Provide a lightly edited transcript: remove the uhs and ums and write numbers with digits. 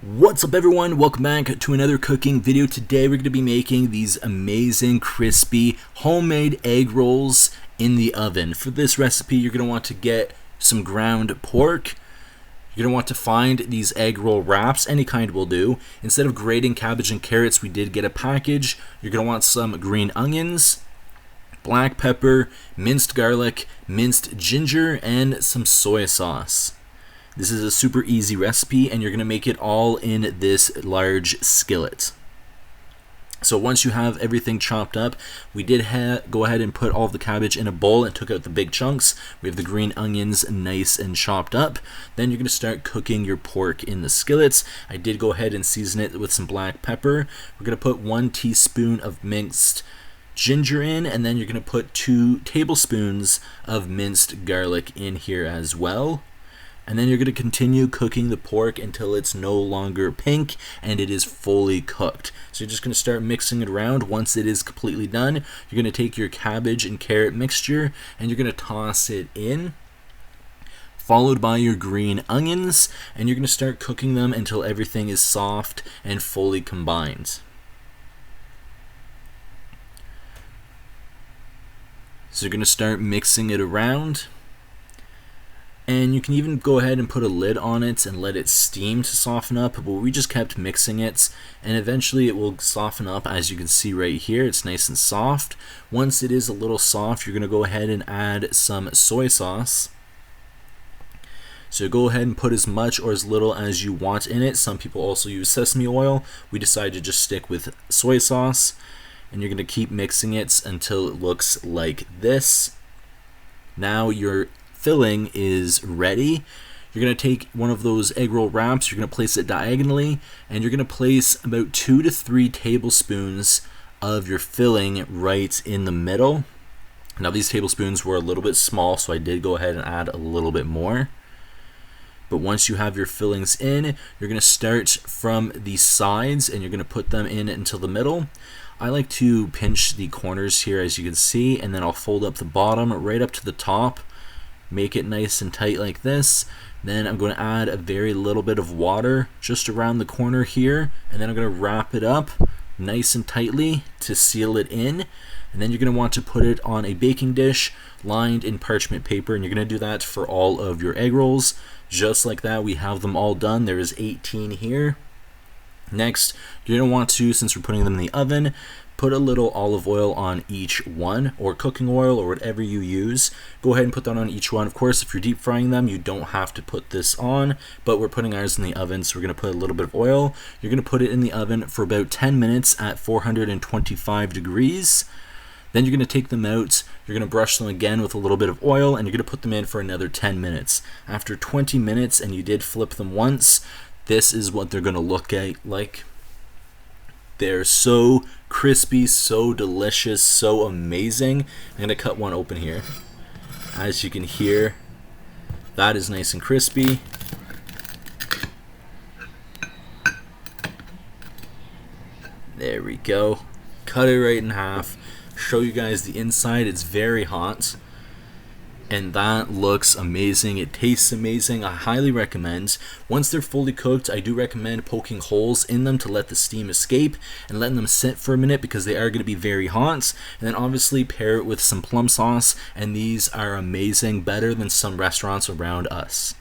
What's up everyone, welcome back to another cooking video. Today we're going to be making these amazing crispy homemade egg rolls in the oven. For this recipe you're going to want to get some ground pork. You're going to want to find these egg roll wraps, any kind will do. Instead of grating cabbage and carrots, we did get a package. You're going to want some green onions, black pepper, minced garlic, minced ginger, and some soy sauce. This is a super easy recipe and you're going to make it all in this large skillet. So once you have everything chopped up, we did go ahead and put all of the cabbage in a bowl and took out the big chunks. We have the green onions nice and chopped up. Then you're going to start cooking your pork in the skillets. I did go ahead and season it with some black pepper. We're going to put 1 teaspoon of minced ginger in, and then you're going to put 2 tablespoons of minced garlic in here as well. And then you're going to continue cooking the pork until it's no longer pink and it is fully cooked. So you're just going to start mixing it around. Once it is completely done, you're going to take your cabbage and carrot mixture and you're going to toss it in, followed by your green onions, and you're going to start cooking them until everything is soft and fully combined. So you're going to start mixing it around. And you can even go ahead and put a lid on it and let it steam to soften up, but we just kept mixing it and eventually it will soften up. As you can see right here, it's nice and soft. Once it is a little soft, you're going to go ahead and add some soy sauce. So go ahead and put as much or as little as you want in it. Some people also use sesame oil. We decided to just stick with soy sauce, and you're going to keep mixing it until it looks like this. Now your filling is ready. You're going to take one of those egg roll wraps, you're going to place it diagonally, and you're going to place about 2 to 3 tablespoons of your filling right in the middle. Now these tablespoons were a little bit small, so I did go ahead and add a little bit more. But once you have your fillings in, you're going to start from the sides and you're going to put them in until the middle. I like to pinch the corners here, as you can see, and then I'll fold up the bottom right up to the top. Make it nice and tight like this. Then I'm going to add a very little bit of water just around the corner here, and then I'm going to wrap it up nice and tightly to seal it in. And then you're going to want to put it on a baking dish lined in parchment paper, and you're going to do that for all of your egg rolls. Just like that, we have them all done. There is 18 here. Next, you're going to want to, since we're putting them in the oven, put a little olive oil on each one, or cooking oil, or whatever you use. Go ahead and put that on each one. Of course, if you're deep frying them, you don't have to put this on, but we're putting ours in the oven, so we're going to put a little bit of oil. You're going to put it in the oven for about 10 minutes at 425 degrees. Then you're going to take them out, you're going to brush them again with a little bit of oil, and you're going to put them in for another 10 minutes. After 20 minutes, and you did flip them once, this is what they're going to look like. They're so crispy, so delicious, so amazing. I'm going to cut one open here. As you can hear, that is nice and crispy. There we go. Cut it right in half. Show you guys the inside. It's very hot. And that looks amazing. It tastes amazing. I highly recommend. Once they're fully cooked, I do recommend poking holes in them to let the steam escape and letting them sit for a minute, because they are going to be very hot. And then obviously pair it with some plum sauce, and these are amazing, better than some restaurants around us.